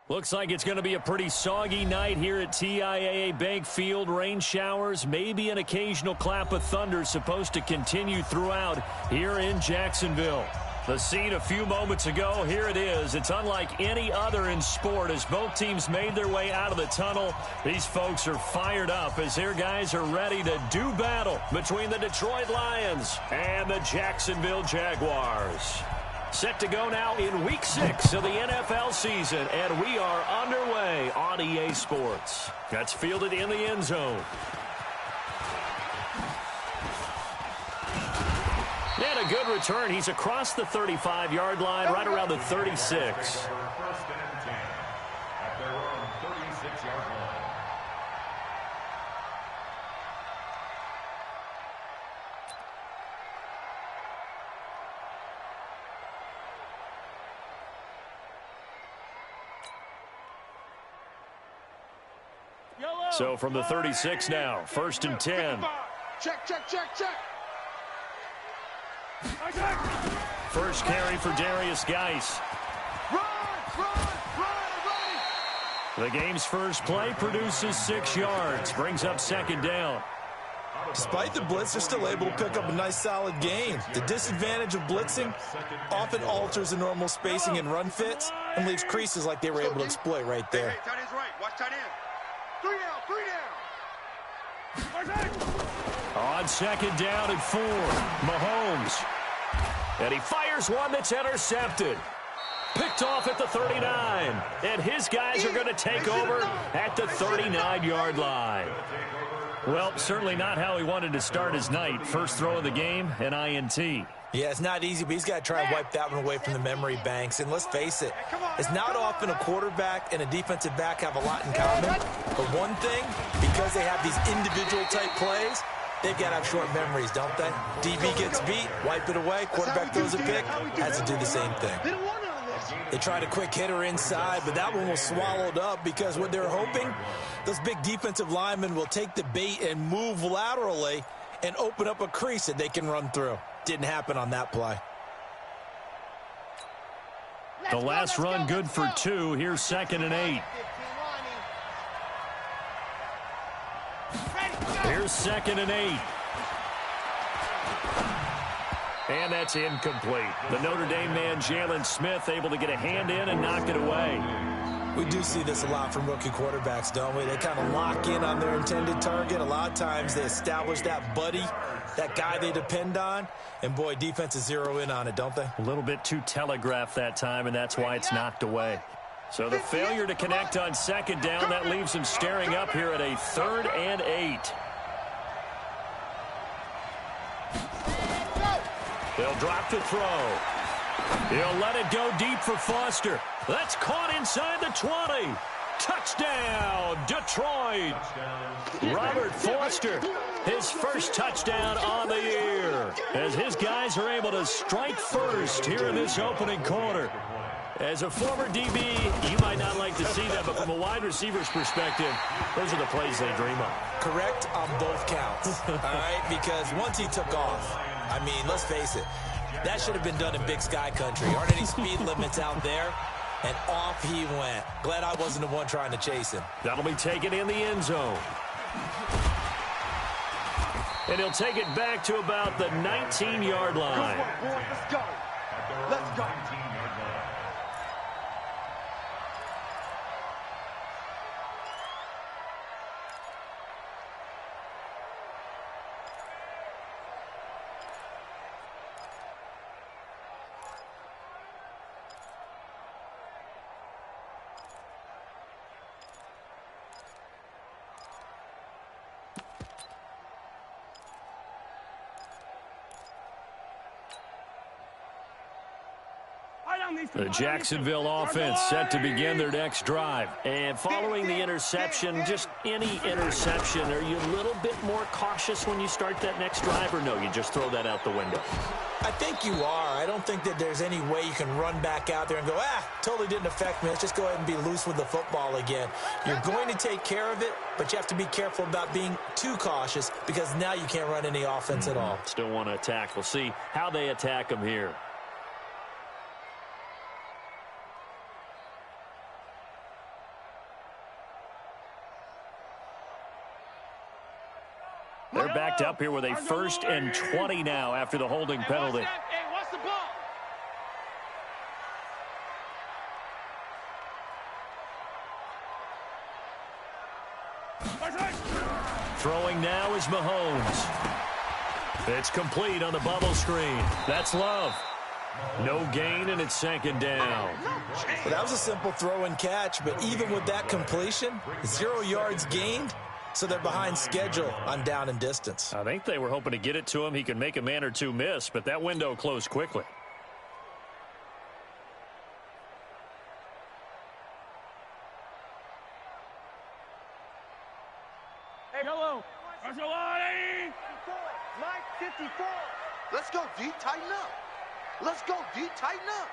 Looks like it's going to be a pretty soggy night here at TIAA Bank Field. Rain showers, maybe an occasional clap of thunder supposed to continue throughout here in Jacksonville. The scene a few moments ago, here it is. It's unlike any other in sport as both teams made their way out of the tunnel. These folks are fired up as their guys are ready to do battle between the Detroit Lions and the Jacksonville Jaguars. Set to go now in Week 6 of the NFL season, and we are underway on EA Sports. That's fielded in the end zone. And a good return. He's across the 35-yard line, right around the 36. So from the 36 now, 1st and 10. Check, check, check, check. First carry for Darius Geis. The game's first play produces 6 yards, brings up 2nd down. Despite the blitz, they're still able to pick up a nice, solid gain. The disadvantage of blitzing often alters the normal spacing and run fits and leaves creases like they were able to exploit right there. Hey, tight end's right. Watch tight end. 3 down, 3 down. On 2nd down and 4, Mahomes. And he fires one that's intercepted. Picked off at the 39. And his guys are going to take over at the 39-yard line. Well, certainly not how he wanted to start his night. First throw of the game, an INT. Yeah, it's not easy, but he's got to try and wipe that one away from the memory banks. And let's face it, it's not often a quarterback and a defensive back have a lot in common. But one thing, because they have these individual type plays, they've got to have short memories, don't they? DB gets beat, wipe it away. Quarterback throws a pick, has to do the same thing. They tried a quick hitter inside, but that one was swallowed up because what they're hoping, those big defensive linemen will take the bait and move laterally and open up a crease that they can run through. Didn't happen on that play. The last run good for 2. Here's 2nd and 8. Here's 2nd and 8. And that's incomplete. The Notre Dame man, Jalen Smith, able to get a hand in and knock it away. We do see this a lot from rookie quarterbacks, don't we? They kind of lock in on their intended target. A lot of times they establish that buddy, that guy they depend on. And, boy, defenses zero in on it, don't they? A little bit too telegraphed that time, and that's why it's knocked away. So the failure to connect on 2nd down, that leaves him staring up here at a 3rd and 8. They'll drop the throw. He'll let it go deep for Foster. That's caught inside the 20. Touchdown, Detroit. Robert Foster, his first touchdown on the year, as his guys are able to strike first here in this opening quarter. As a former DB, you might not like to see that, but from a wide receiver's perspective, those are the plays they dream of. Correct on both counts, all right? Because once he took off, I mean, let's face it, that should have been done in Big Sky country. Aren't any speed limits out there? And off he went. Glad I wasn't the one trying to chase him. That'll be taken in the end zone. And he'll take it back to about the 19-yard line. Good work, boy. Let's go. Let's go. The Jacksonville offense set to begin their next drive. And following the interception, just any interception, are you a little bit more cautious when you start that next drive, or no, you just throw that out the window? I think you are. I don't think that there's any way you can run back out there and go, totally didn't affect me. Let's just go ahead and be loose with the football again. You're going to take care of it, but you have to be careful about being too cautious because now you can't run any offense at all. Still want to attack. We'll see how they attack them here. They're backed up here with a 1st and 20 now after the holding penalty. Hey, what's the ball? Throwing now is Mahomes. It's complete on the bubble screen. That's Love. No gain, and it's 2nd down. Well, that was a simple throw and catch, but even with that completion, 0 yards gained, so they're behind schedule on down and distance. I think they were hoping to get it to him. He could make a man or two miss, but that window closed quickly. Hey, hello. Mike, 54. Let's go, D. Tighten up. Let's go, D. Tighten up.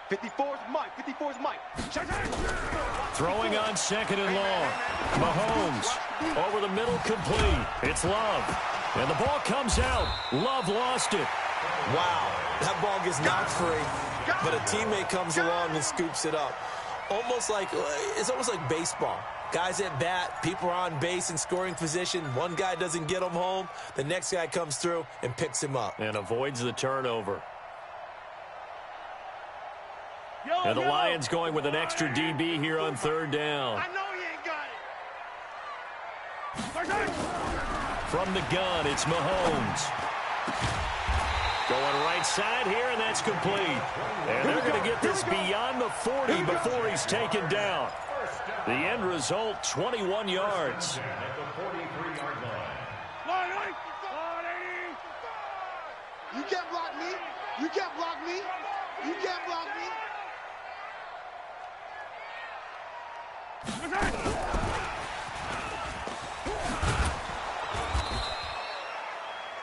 54's Mike. 54's Mike. Throwing on 2nd and long. Mahomes over the middle, complete. It's Love. And the ball comes out. Love lost it. Wow, that ball gets knocked free, but a teammate comes along and scoops it up. It's almost like baseball. Guys at bat, people are on base in scoring position. One guy doesn't get him home. The next guy comes through and picks him up. And avoids the turnover. And the Lions going with an extra DB here on 3rd down. I know he ain't got it. From the gun, it's Mahomes. Going right side here, and that's complete. And they're going to get this beyond the 40 before he's taken down. The end result, 21 yards. You can't block me. You can't block me. You can't block me.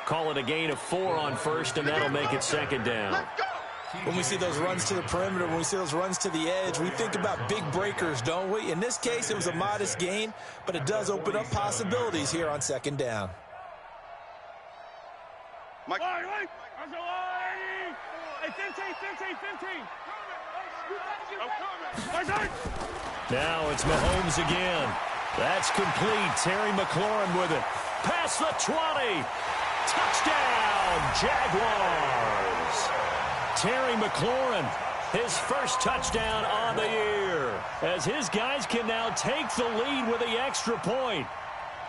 Call it a gain of 4 on 1st, and that'll make it 2nd down. When we see those runs to the perimeter, when we see those runs to the edge, we think about big breakers, don't we? In this case, it was a modest gain, but it does open up possibilities here on 2nd down. Mike. Hey, 15. Now it's Mahomes again. That's complete. Terry McLaurin with it. Past the 20. Touchdown, Jaguars. Terry McLaurin, his 1st touchdown on the year, as his guys can now take the lead with the extra point.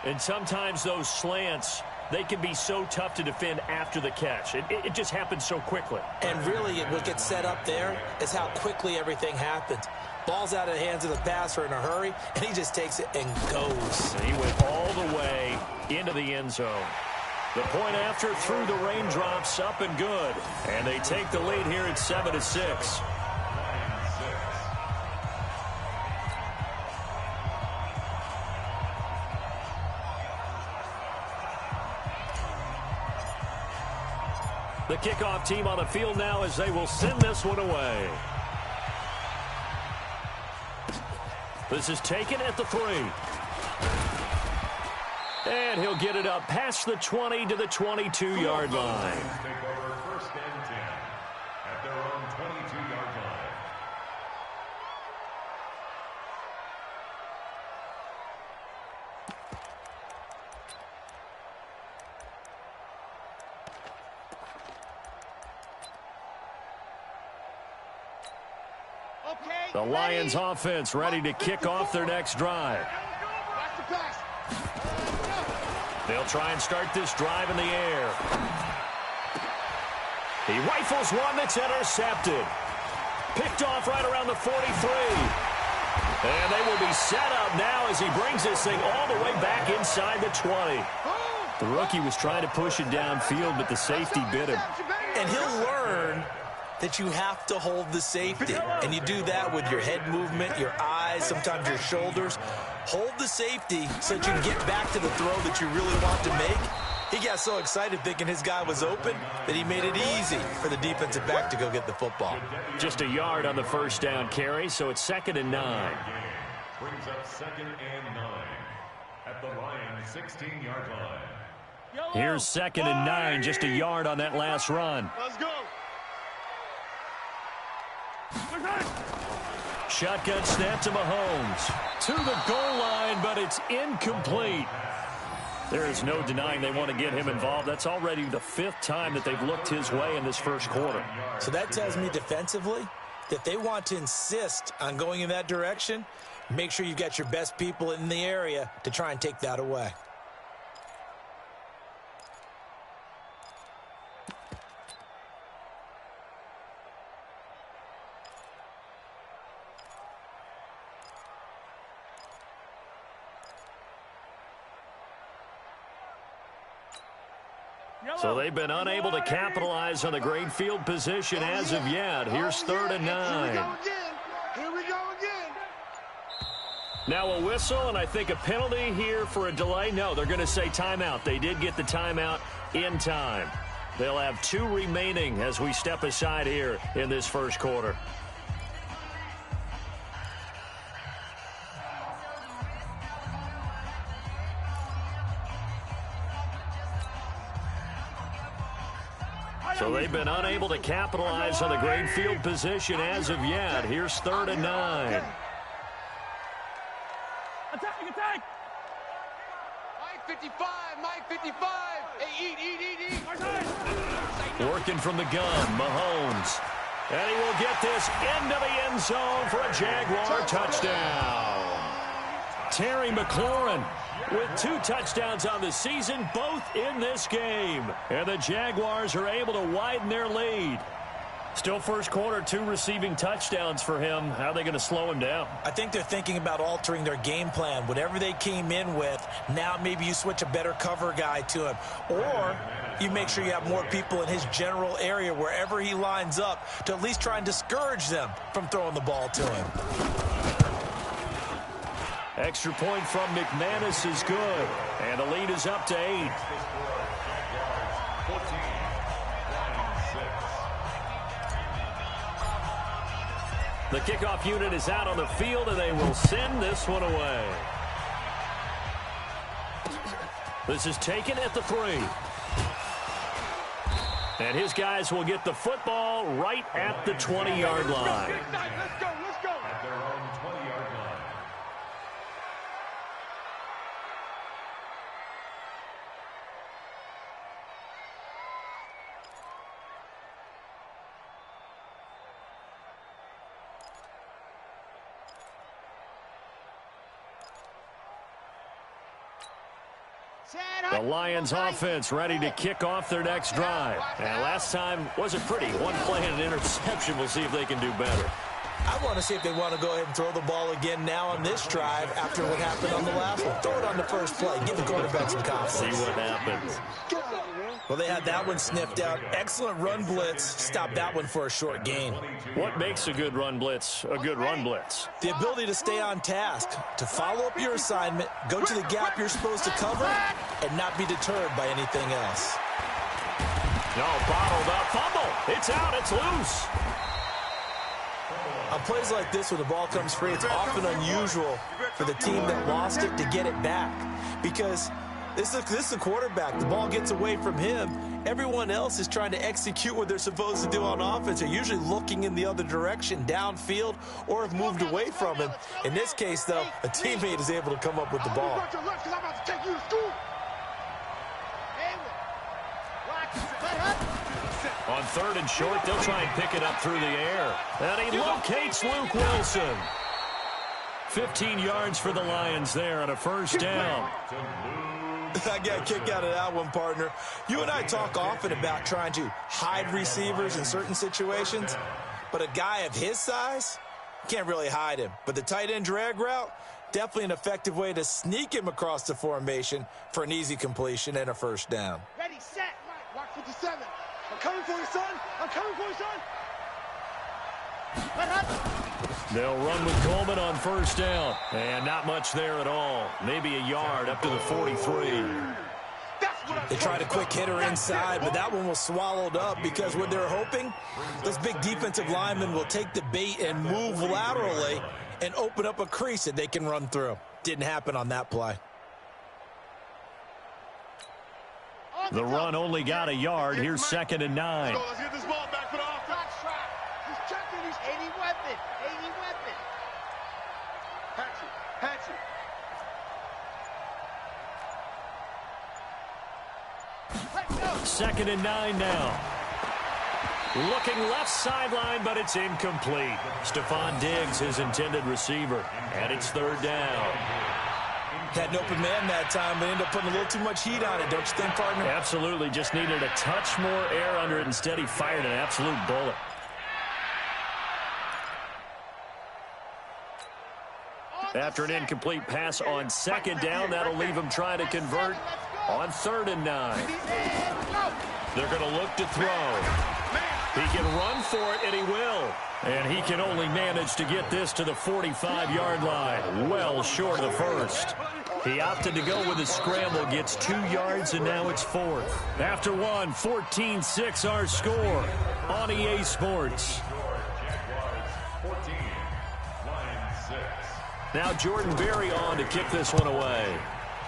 And sometimes those slants, they can be so tough to defend after the catch. It just happens so quickly. And really, what gets set up there is how quickly everything happens. Ball's out of the hands of the passer in a hurry, and he just takes it and goes. And he went all the way into the end zone. The point after through the raindrops, up and good. And they take the lead here at 7-6. The kickoff team on the field now as they will send this one away. This is taken at the 3. And he'll get it up past the 20 to the 22-yard line. Take over 1st and 10 at their own 22-yard line. The Lions offense ready to kick off their next drive. They'll try and start this drive in the air. He rifles one that's intercepted. Picked off right around the 43. And they will be set up now as he brings this thing all the way back inside the 20. The rookie was trying to push it downfield, but the safety bit him. And he'll learn that you have to hold the safety. And you do that with your head movement, your eyes, sometimes your shoulders. Hold the safety so that you can get back to the throw that you really want to make. He got so excited thinking his guy was open that he made it easy for the defensive back to go get the football. Just a yard on the 1st down carry, so it's 2nd and 9. Brings up 2nd and 9 at the Lions' 16-yard line. Here's 2nd and 9, just a yard on that last run. Let's go. shotgun snap to Mahomes. To the goal line, but it's incomplete. There is no denying they want to get him involved. That's already the 5th time that they've looked his way in this first quarter. So that tells me defensively that they want to insist on going in that direction. Make sure you've got your best people in the area to try and take that away. So they've been unable to capitalize on the great field position as of yet. Here's 3rd and 9. Here we go again. Now a whistle, and I think a penalty here for a delay. No, they're going to say timeout. They did get the timeout in time. They'll have 2 remaining as we step aside here in this first quarter. So they've been unable to capitalize on the great field position as of yet. Here's 3rd and 9. Attack! Mike 55, Mike 55. Hey, eat. Working from the gun, Mahomes. And he will get this into the end zone for a Jaguar touchdown. Terry McLaurin with 2 touchdowns on the season, both in this game. And the Jaguars are able to widen their lead. Still first quarter, 2 receiving touchdowns for him. How are they going to slow him down? I think they're thinking about altering their game plan. Whatever they came in with, now maybe you switch a better cover guy to him. Or you make sure you have more people in his general area wherever he lines up to at least try and discourage them from throwing the ball to him. Extra point from McManus is good. And the lead is up to 8. The kickoff unit is out on the field, and they will send this one away. This is taken at the 3. And his guys will get the football right at the 20-yard line. Let's go. At their own 20-yard line. The Lions offense ready to kick off their next drive. And last time wasn't pretty. 1 play and an interception. We'll see if they can do better. I want to see if they want to go ahead and throw the ball again now on this drive after what happened on the last one. Throw it on the first play. Give the quarterback some confidence. See what happens. Well, they had that one sniffed out. Excellent run blitz. Stop that one for a short gain. What makes a good run blitz a good run blitz? The ability to stay on task, to follow up your assignment, go to the gap you're supposed to cover, and not be deterred by anything else. No, bottled up. Fumble. It's out. It's loose. On plays like this, when the ball comes free, it's often unusual for the team that lost it to get it back. Because this is the quarterback. The ball gets away from him. Everyone else is trying to execute what they're supposed to do on offense. They're usually looking in the other direction, downfield, or have moved away from him. In this case, though, a teammate is able to come up with the ball. On 3rd and short, they'll try and pick it up through the air. And he locates Luke Wilson. 15 yards for the Lions there on a first down. I got a kick out of that one, partner. You and I talk often about trying to hide receivers in certain situations, but a guy of his size can't really hide him. But the tight end drag route, definitely an effective way to sneak him across the formation for an easy completion and a first down. Ready, set, Mark 57. I'm coming for you, son. I'm coming for you, son. They'll run with Coleman on first down. And not much there at all. Maybe a yard up to the 43. They tried a quick hitter inside, but that one was swallowed up because what they're hoping, those big defensive linemen will take the bait and move laterally and open up a crease that they can run through. Didn't happen on that play. The run only got a yard. Here's 2nd and 9. Let's get this ball back for the offense. He's checking. He's 80 weapon. Second and 9 now. Looking left sideline, but it's incomplete. Stephon Diggs, his intended receiver, and it's third down. Had an open man that time, but ended up putting a little too much heat on it, don't you think, partner? Absolutely. Just needed a touch more air under it. Instead, he fired an absolute bullet. After an incomplete pass on second down, that'll leave him trying to convert on third and 9. They're going to look to throw. He can run for it, and he will. And he can only manage to get this to the 45-yard line, well short of the first. He opted to go with a scramble, gets 2 yards, and now it's fourth. After one, 14-6 our score on EA Sports. Now Jordan Berry on to kick this one away.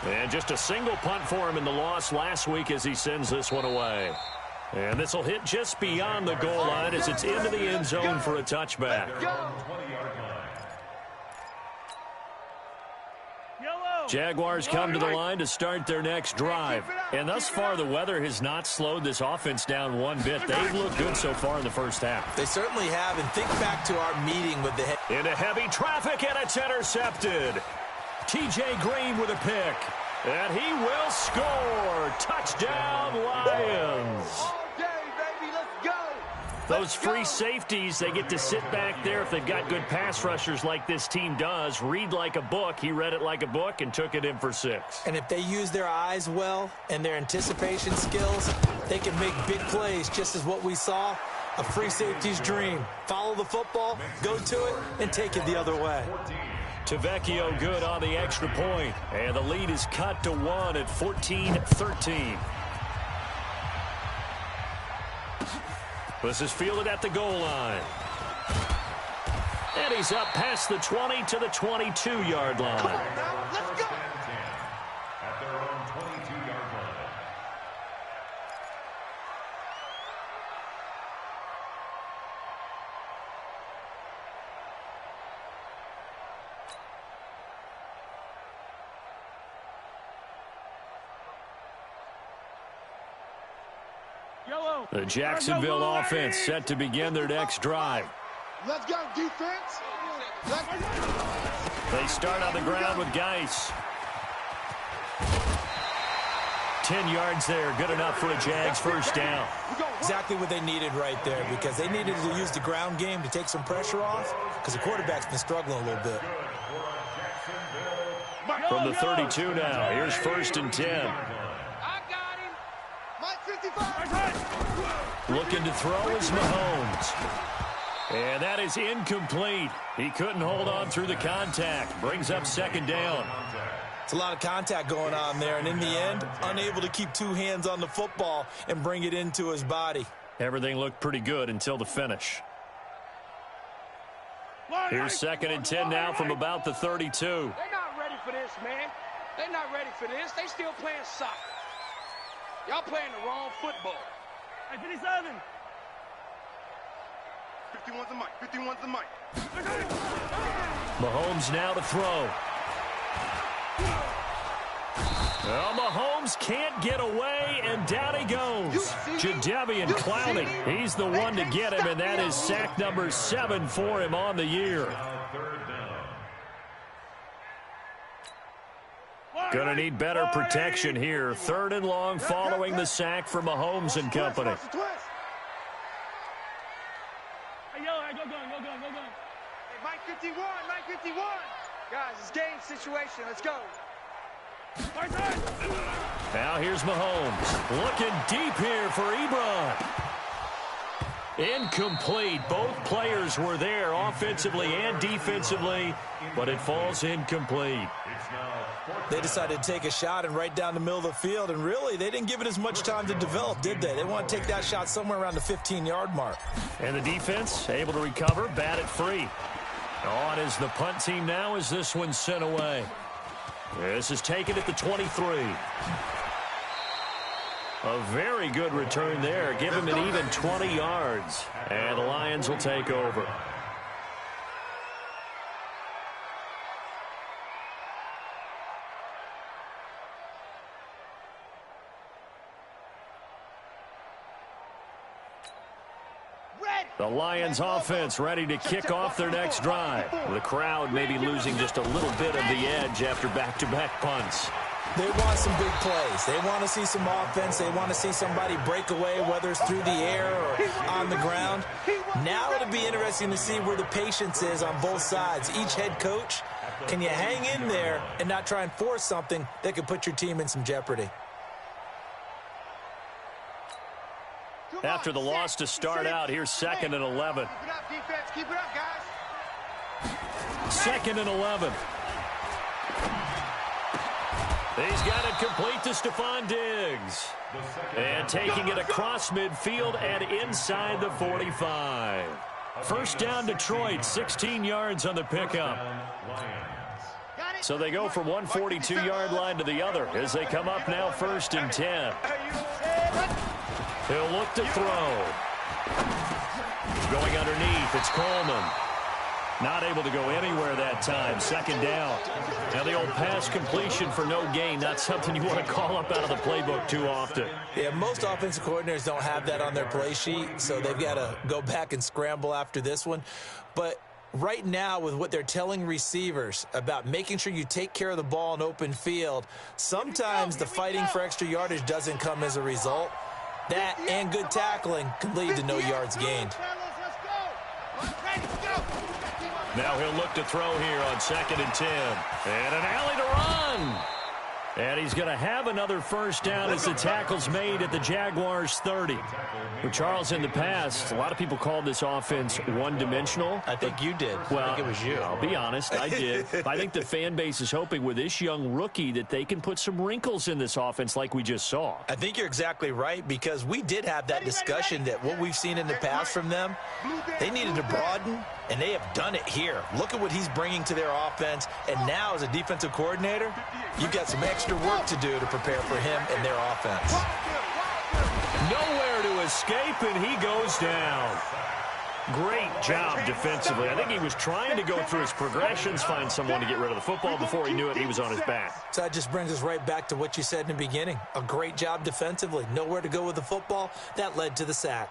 And just a single punt for him in the loss last week as he sends this one away. And this will hit just beyond the goal line as it's into the end zone for a touchback. Jaguars come to the line to start their next drive. And thus far, the weather has not slowed this offense down one bit. They've looked good so far in the first half. They certainly have, and think back to our meeting with the... Into heavy traffic, and it's intercepted. T.J. Green with a pick. And he will score. Touchdown, Lions. Those free safeties, they get to sit back there if they've got good pass rushers like this team does. Read like a book. He read it like a book and took it in for 6. And if they use their eyes well and their anticipation skills, they can make big plays, just as what we saw. A free safety's dream. Follow the football, go to it, and take it the other way. Tavecchio good on the extra point. And the lead is cut to 1 at 14-13. This is fielded at the goal line. And he's up past the 20 to the 22-yard line. Let's go. At their own 22-yard line. The Jacksonville offense set to begin their next drive. Let's go, defense. They start on the ground with Geis. 10 yards there, good enough for a Jags first down. Exactly what they needed right there, because they needed to use the ground game to take some pressure off, because the quarterback's been struggling a little bit. From the 32 now, here's first and 10. Looking to throw is Mahomes. And that is incomplete. He couldn't hold on through the contact. Brings up second down. It's a lot of contact going on there, and in the end, unable to keep 2 hands on the football and bring it into his body. Everything looked pretty good until the finish. Here's second and 10 now from about the 32. They're not ready for this, man. They're not ready for this. They still playing soccer. Y'all playing the wrong football. 57. 51's the mic. 51's the mic. Mahomes now to throw. Well, Mahomes can't get away, and down he goes. Jadeveon Clowney, he's the one to get him, and that is sack number 7 for him on the year. Gonna need better protection here. Third and long following the sack for Mahomes and company. Mike 51, Mike 51. Guys, it's game situation. Let's go. Now here's Mahomes. Looking deep here for Ebron. Incomplete. Both players were there offensively and defensively, but it falls incomplete. They decided to take a shot and right down the middle of the field, and really, they didn't give it as much time to develop, did they? They want to take that shot somewhere around the 15-yard mark. And the defense able to recover, bat it free. On is the punt team now as this one's sent away. This is taken at the 23. A very good return there. Give him an even 20 yards. And the Lions will take over. The Lions offense ready to kick off their next drive. The crowd may be losing just a little bit of the edge after back-to-back punts. They want some big plays. They want to see some offense. They want to see somebody break away, whether it's through the air or on the ground. Now it'll be interesting to see where the patience is on both sides. Each head coach, can you hang in there and not try and force something that could put your team in some jeopardy? After the loss to start out, here's 2nd and 11. Keep it up, defense. Keep it up, guys. 2nd and 11. He's got it complete to Stephon Diggs. And taking it across midfield and inside the 45. First down Detroit, 16 yards on the pickup. So they go from one 42-yard line to the other as they come up now 1st and 10. He'll look to throw. Going underneath, it's Coleman. Not able to go anywhere that time. 2nd down. Now the old pass completion for no gain, not something you want to call up out of the playbook too often. Yeah, most offensive coordinators don't have that on their play sheet, so they've got to go back and scramble after this one. But right now, with what they're telling receivers about making sure you take care of the ball in open field, sometimes the fighting for extra yardage doesn't come as a result. That and good tackling can lead to no yards gained. Now he'll look to throw here on 2nd and 10. And an alley to run. And he's going to have another first down as the tackle's made at the Jaguars' 30. For Charles, in the past, a lot of people called this offense one-dimensional. I think you did. Well, I think it was you. I'll be honest, I did. I think the fan base is hoping with this young rookie that they can put some wrinkles in this offense like we just saw. I think you're exactly right, because we did have that discussion that what we've seen in the past from them, they needed to broaden, and they have done it here. Look at what he's bringing to their offense, and now as a defensive coordinator, you've got some extra work to do to prepare for him and their offense. Nowhere to escape, and he goes down. Great job defensively. I think he was trying to go through his progressions, find someone to get rid of the football. Before he knew it, he was on his back. So that just brings us right back to what you said in the beginning. A great job defensively. Nowhere to go with the football. That led to the sack.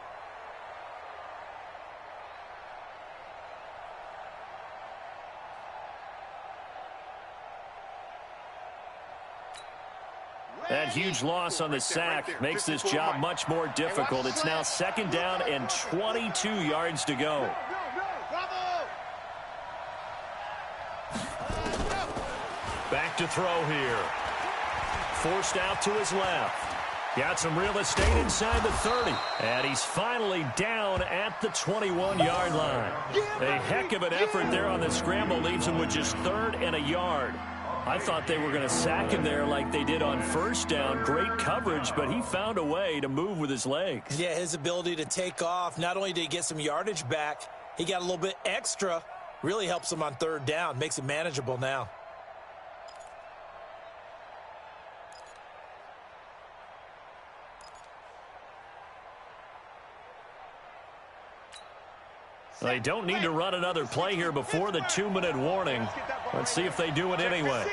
That huge loss on the sack makes this job much more difficult. It's now 2nd down and 22 yards to go. Back to throw here. Forced out to his left. Got some real estate inside the 30. And he's finally down at the 21-yard line. A heck of an effort there on the scramble leaves him with just 3rd and a yard. I thought they were going to sack him there like they did on 1st down. Great coverage, but he found a way to move with his legs. Yeah, his ability to take off, not only did he get some yardage back, he got a little bit extra. Really helps him on 3rd down, makes it manageable now. They don't need to run another play here before the 2-minute warning. Let's see if they do it anyway.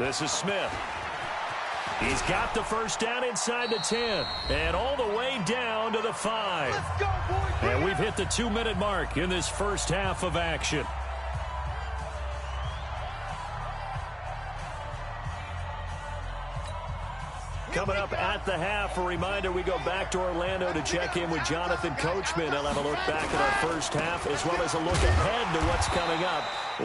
This is Smith. He's got the first down inside the 10 and all the way down to the 5. And we've hit the 2-minute mark in this first half of action. Coming up at the half, a reminder, we go back to Orlando to check in with Jonathan Coachman. He'll have a look back at our first half as well as a look ahead to what's coming up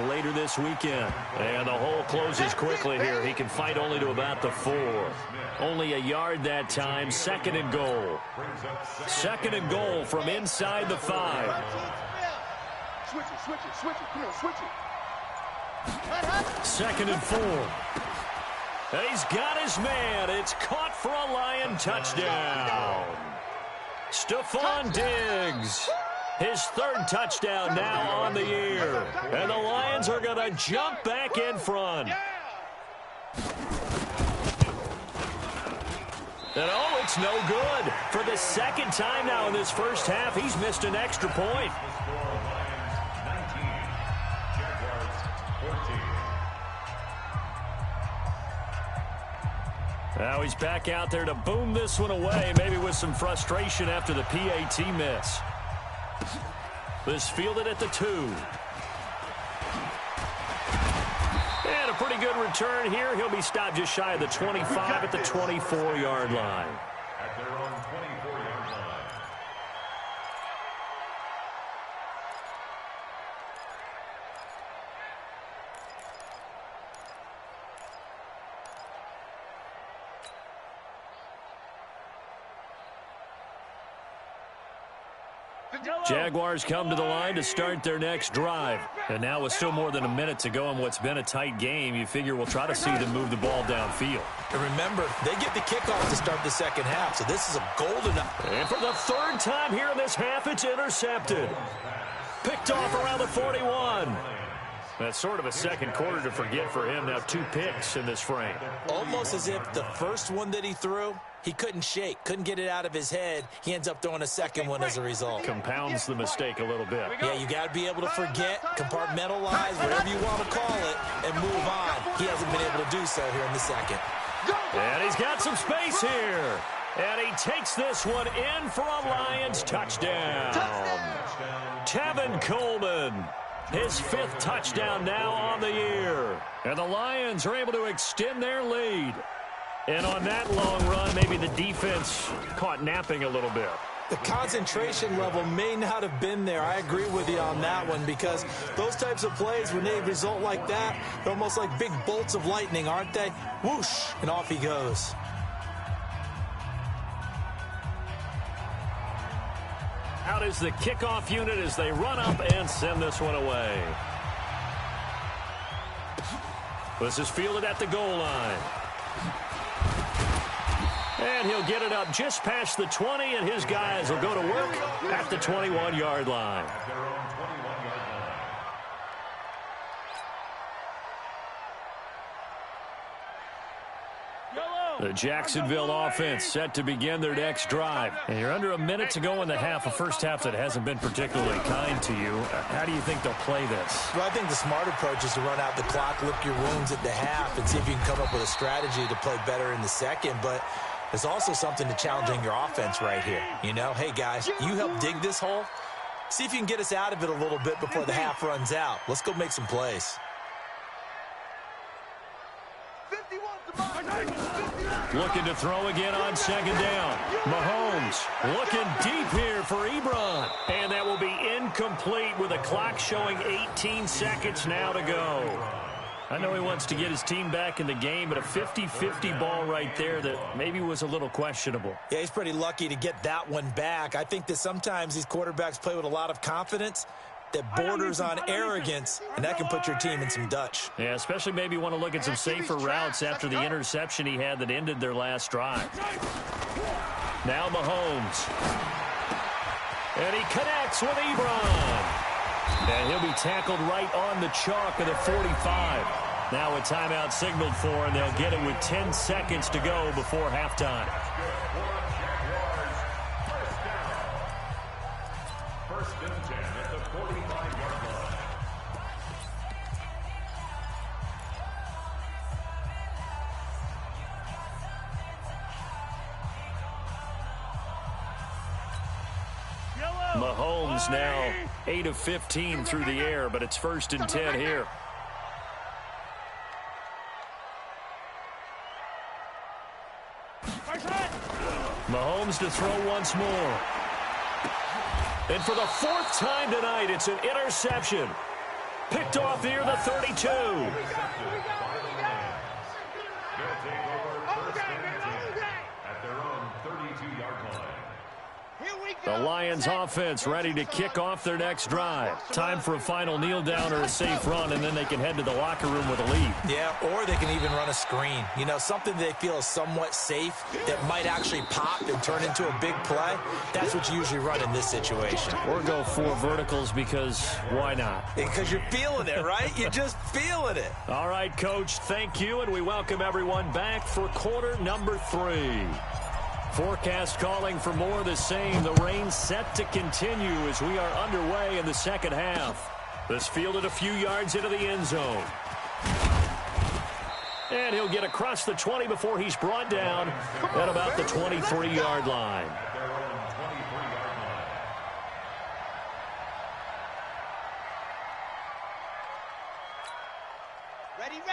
later this weekend. And the hole closes quickly here. He can fight only to about the 4. Only a yard that time. 2nd and goal. 2nd and goal from inside the 5. Switch it. Come on, switch it. 2nd and 4. And he's got his man. It's caught for a Lion touchdown. Stephon Diggs. His 3rd touchdown now on the year. And the Lions are going to jump back in front. And oh, it's no good. For the 2nd time now in this first half, he's missed an extra point. Now he's back out there to boom this one away, maybe with some frustration after the PAT miss. This fielded at the 2. And a pretty good return here. He'll be stopped just shy of the 25 at the 24-yard line. At their own 24-yard line. Jaguars come to the line to start their next drive. And now with still more than a minute to go in what's been a tight game, you figure we'll try to see them move the ball downfield. And remember, they get the kickoff to start the second half, so this is a golden... And for the third time here in this half, it's intercepted. Picked off around the 41. That's sort of a second quarter to forget for him. Now 2 picks in this frame. Almost as if the first one that he threw, he couldn't shake, couldn't get it out of his head. He ends up throwing a second one as a result. Compounds the mistake a little bit. Yeah, you got to be able to forget, compartmentalize, whatever you want to call it, and move on. He hasn't been able to do so here in the second. And he's got some space here. And he takes this one in for a Lions touchdown. Tevin Coleman. His 5th touchdown now on the year. And the Lions are able to extend their lead. And on that long run, maybe the defense caught napping a little bit. The concentration level may not have been there. I agree with you on that one, because those types of plays, when they result like that, they're almost like big bolts of lightning, aren't they? Whoosh, and off he goes. Out is the kickoff unit as they run up and send this one away. This is fielded at the goal line. And he'll get it up just past the 20, and his guys will go to work at the 21-yard line. At their own 21-yard line. The Jacksonville offense set to begin their next drive. And you're under a minute to go in the half, a first half that hasn't been particularly kind to you. How do you think they'll play this? Well, I think the smart approach is to run out the clock, lick your wounds at the half, and see if you can come up with a strategy to play better in the second. But there's also something to challenging your offense right here. You know, hey, guys, you help dig this hole. See if you can get us out of it a little bit before the half runs out. Let's go make some plays. Looking to throw again on second down. Mahomes looking deep here for Ebron. And that will be incomplete with a clock showing 18 seconds now to go. I know he wants to get his team back in the game, but a 50-50 ball right there that maybe was a little questionable. Yeah, he's pretty lucky to get that one back. I think that sometimes these quarterbacks play with a lot of confidence that borders on arrogance, and that can put your team in some Dutch. Yeah, especially maybe want to look at some safer routes after the interception he had that ended their last drive. Now Mahomes. And he connects with Ebron. And he'll be tackled right on the chalk of the 45. Now a timeout signaled for, and they'll get it with 10 seconds to go before halftime. First and 10 at the 45-yard line. Mahomes now 8 of 15 through the air, but it's first and 10 here. Mahomes to throw once more. And for the 4th time tonight, it's an interception. Picked off near the 32. The Lions offense ready to kick off their next drive. Time for a final kneel down or a safe run, and then they can head to the locker room with a lead. Yeah, or they can even run a screen. You know, something they feel is somewhat safe that might actually pop and turn into a big play. That's what you usually run in this situation. Or go 4 verticals because why not? Because you're feeling it, right? You're just feeling it. All right, Coach, thank you, and we welcome everyone back for quarter number 3. Forecast calling for more of the same. The rain set to continue as we are underway in the second half. This fielded a few yards into the end zone. And he'll get across the 20 before he's brought down at about the 23-yard line.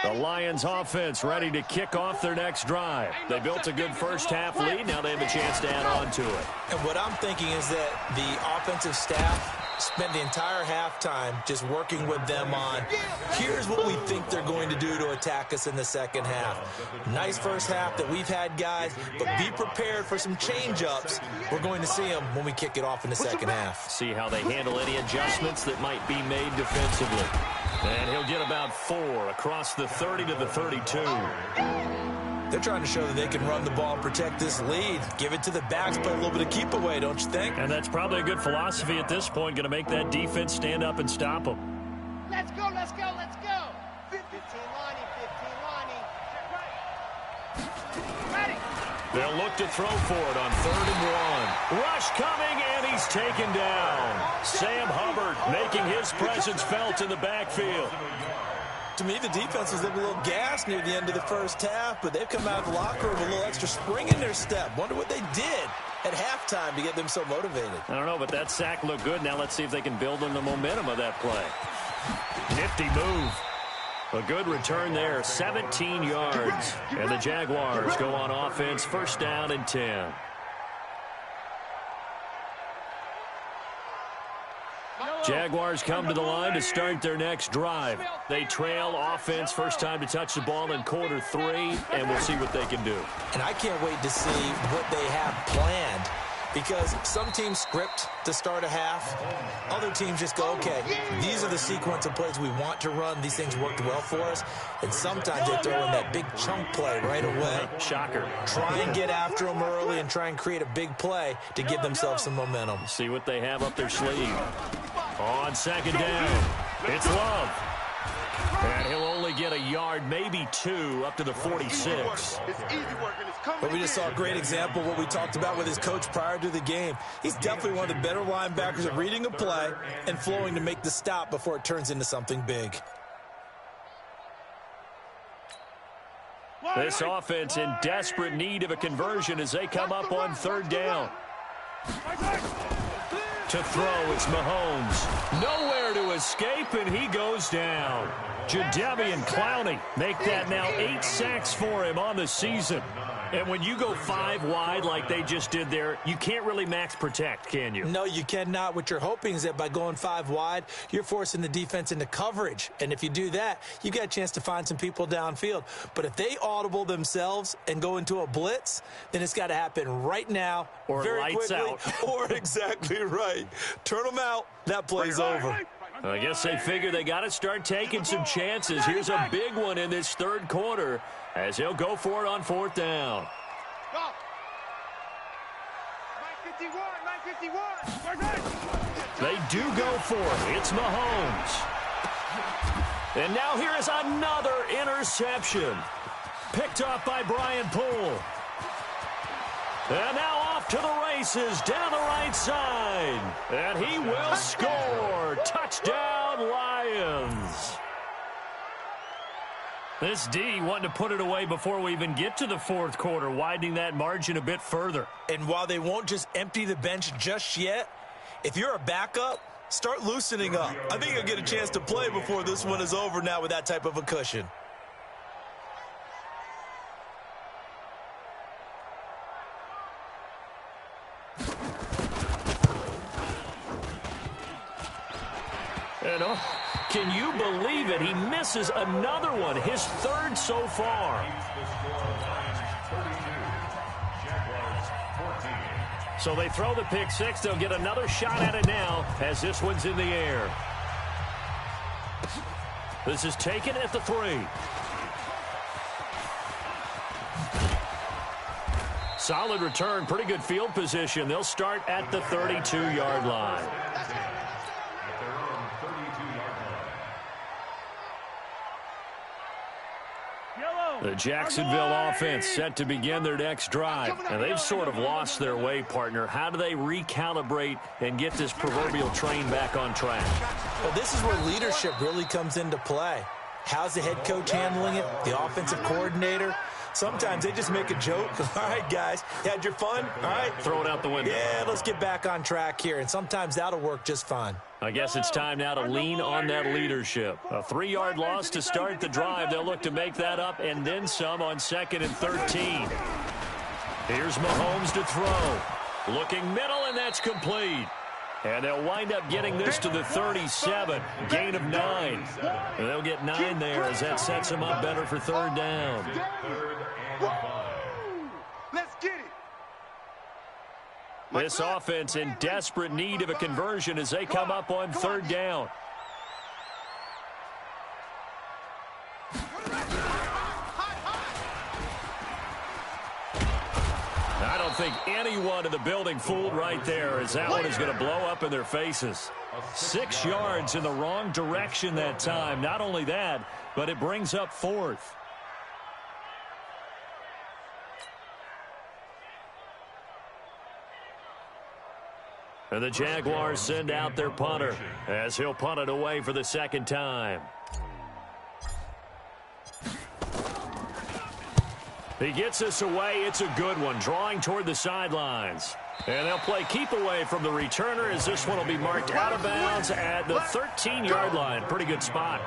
The Lions offense ready to kick off their next drive. They built a good first-half lead. Now they have a chance to add on to it. And what I'm thinking is that the offensive staff spent the entire halftime just working with them on, here's what we think they're going to do to attack us in the second half. Nice first half that we've had, guys, but be prepared for some change-ups. We're going to see them when we kick it off in the second half. See how they handle any adjustments that might be made defensively. And he'll get about 4 across the 30 to the 32. They're trying to show that they can run the ball and protect this lead. Give it to the backs, play a little bit of keep away, don't you think? And that's probably a good philosophy at this point, going to make that defense stand up and stop them. Let's go, let's go, let's go. 15 Lonnie, 15 Lonnie. Ready. They'll look to throw for it on 3rd and 1. Rush coming, and he's taken down. Sam Hubbard making his presence felt in the backfield. To me, the defense was a little gassed near the end of the first half, but they've come out of the locker room with a little extra spring in their step. Wonder what they did at halftime to get them so motivated. I don't know, but that sack looked good. Now let's see if they can build on the momentum of that play. Nifty move. A good return there, 17 yards. And the Jaguars go on offense, 1st down and 10. Jaguars come to the line to start their next drive. They trail offense, first time to touch the ball in quarter 3, and we'll see what they can do. And I can't wait to see what they have planned, because some teams script to start a half. Other teams just go, okay, these are the sequence of plays we want to run. These things worked well for us. And sometimes they throw in that big chunk play right away. Shocker. Try and get after them early and try and create a big play to give themselves some momentum. See what they have up their sleeve. On 2nd down, it's Love. And he'll only get a yard, maybe 2, up to the 46. But we just saw a great example of what we talked about with his coach prior to the game. He's definitely one of the better linebackers at reading a play and flowing to make the stop before it turns into something big. This offense in desperate need of a conversion as they come up on 3rd down. To throw, it's Mahomes. Nowhere to escape, and he goes down. Jadeveon Clowney make that now 8 sacks for him on the season. And when you go 5 wide like they just did there, you can't really max protect, can you? No, you cannot. What you're hoping is that by going 5 wide, you're forcing the defense into coverage. And if you do that, you've got a chance to find some people downfield. But if they audible themselves and go into a blitz, then it's got to happen right now, or very lights quickly, out. Or exactly right. Turn them out. That play's over. I guess they figure they got to start taking some chances. Here's a big one in this 3rd quarter as he'll go for it on 4th down. Go. 951. They do go for it. It's Mahomes. And now here is another interception. Picked off by Brian Poole. And now off to the races down the right side. And he will score. Touchdown, Lions. This D wanting to put it away before we even get to the 4th quarter, widening that margin a bit further. And while they won't just empty the bench just yet, if you're a backup, start loosening up. I think you'll get a chance to play before this one is over now with that type of a cushion. And can you believe it? He misses another one, his 3rd so far. So they throw the pick 6. They'll get another shot at it now as this one's in the air. This is taken at the 3. Solid return, pretty good field position. They'll start at the 32-yard line. The Jacksonville offense set to begin their next drive. And they've sort of lost their way, partner. How do they recalibrate and get this proverbial train back on track? Well, this is where leadership really comes into play. How's the head coach handling it? The offensive coordinator? Sometimes they just make a joke. All right, guys, you had your fun? All right. Throw it out the window. Yeah, let's get back on track here, and sometimes that'll work just fine. I guess it's time now to lean on that leadership. A 3-yard loss to start the drive. They'll look to make that up and then some on 2nd and 13. Here's Mahomes to throw. Looking middle, and that's complete. And they'll wind up getting this to the 37. Gain of 9. And they'll get 9 there as that sets them up better for 3rd down. Let's get it. This offense in desperate need of a conversion as they come up on 3rd down. I don't think anyone in the building fooled right there, as that one is going to blow up in their faces. 6 yards in the wrong direction that time. Not only that, but it brings up 4th. And the Jaguars send out their punter as he'll punt it away for the 2nd time. He gets this away. It's a good one, drawing toward the sidelines. And they'll play keep away from the returner as this one will be marked out of bounds at the 13-yard line. Pretty good spot.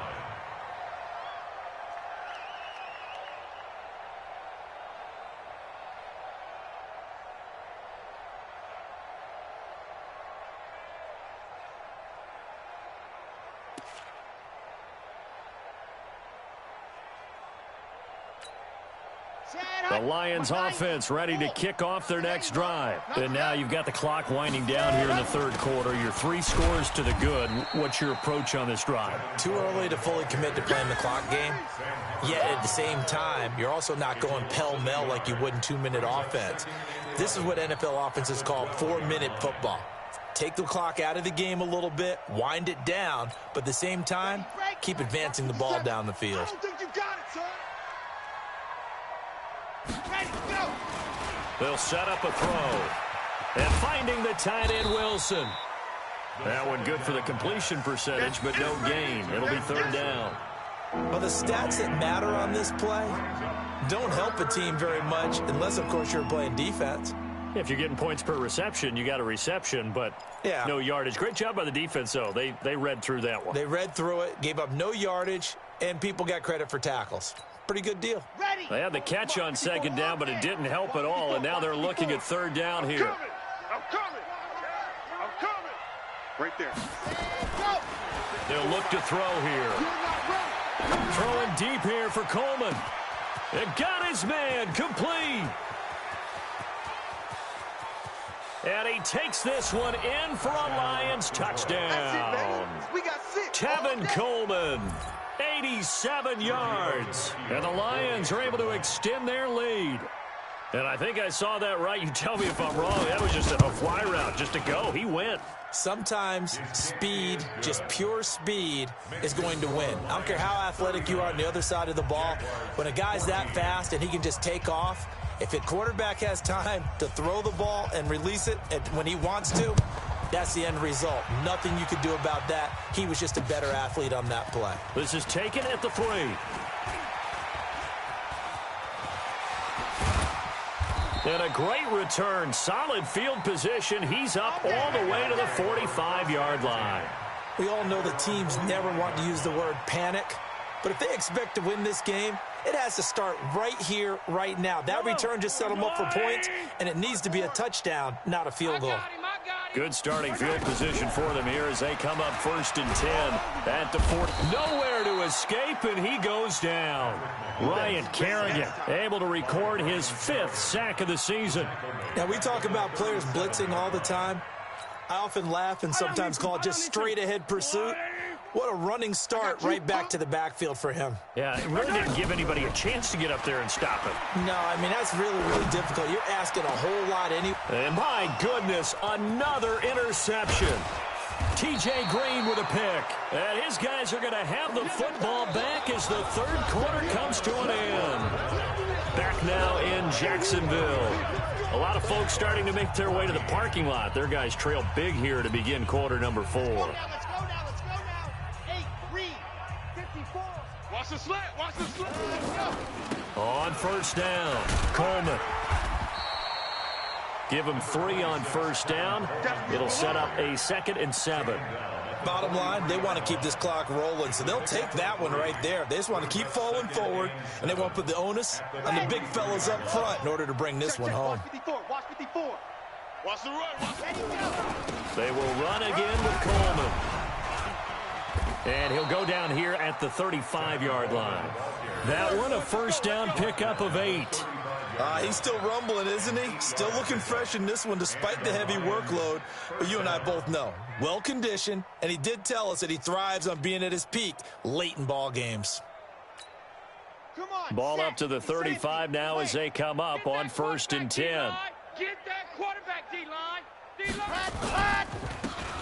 The Lions offense ready to kick off their next drive. And now you've got the clock winding down here in the 3rd quarter. Your 3 scores to the good. What's your approach on this drive? Too early to fully commit to playing the clock game. Yet at the same time, you're also not going pell-mell like you would in 2-minute offense. This is what NFL offenses call 4-minute football. Take the clock out of the game a little bit, wind it down, but at the same time, keep advancing the ball down the field. I don't think you got it, son. They'll set up a throw. And finding the tight end, Wilson. That one good for the completion percentage, but no gain. It'll be 3rd down. Well, the stats that matter on this play don't help a team very much unless, of course, you're playing defense. If you're getting points per reception, you got a reception, but no yardage. Great job by the defense, though. They read through that one. They read through it, gave up no yardage, and people got credit for tackles. Pretty good deal. They had the catch on 2nd down, but it didn't help at all, and now they're looking at 3rd down here. I'm coming. Right there. They'll look to throw here. Throwing deep here for Coleman. And got his man complete. And he takes this one in for a Lions touchdown. We got 6. Tevin Coleman, 87 yards. And the Lions are able to extend their lead. And I think I saw that right. You tell me if I'm wrong. That was just a fly route, just to go. He went. Sometimes speed, just pure speed, is going to win. I don't care how athletic you are on the other side of the ball. When a guy's that fast and he can just take off, if a quarterback has time to throw the ball and release it when he wants to, that's the end result. Nothing you could do about that. He was just a better athlete on that play. This is taken at the 3. And a great return. Solid field position. He's up all the way to the 45-yard line. We all know that teams never want to use the word panic. But if they expect to win this game, it has to start right here, right now. That return just set them up for points, and it needs to be a touchdown, not a field goal. Good starting field position for them here as they come up 1st and 10 at the 4. Nowhere to escape, and he goes down. Ryan Kerrigan able to record his 5th sack of the season. Now, we talk about players blitzing all the time. I often laugh and sometimes call it just straight-ahead pursuit. What a running start right back to the backfield for him. Yeah, it really didn't give anybody a chance to get up there and stop him. No, I mean, that's really, really difficult. You're asking a whole lot anyway. And my goodness, another interception. T.J. Green with a pick. And his guys are going to have the football back as the 3rd quarter comes to an end. Back now in Jacksonville. A lot of folks starting to make their way to the parking lot. Their guys trail big here to begin quarter number 4. Watch the slant. Watch the slant. On first down, Coleman. Give him 3 on first down. It'll set up a 2nd and 7. Bottom line, they want to keep this clock rolling, so they'll take that one right there. They just want to keep falling forward, and they want to put the onus on the big fellas up front in order to bring this one home. Watch 54. Watch 54. Watch the run. Watch the run. They will run again with Coleman. And he'll go down here at the 35-yard line. That one, a first down pickup of 8. He's still rumbling, isn't he? Still looking fresh in this one despite the heavy workload. But you and I both know, well-conditioned, and he did tell us that he thrives on being at his peak late in ball games. Come on. Ball up to the 35 now as they come up on 1st and 10. Get that quarterback, D-line. Hot.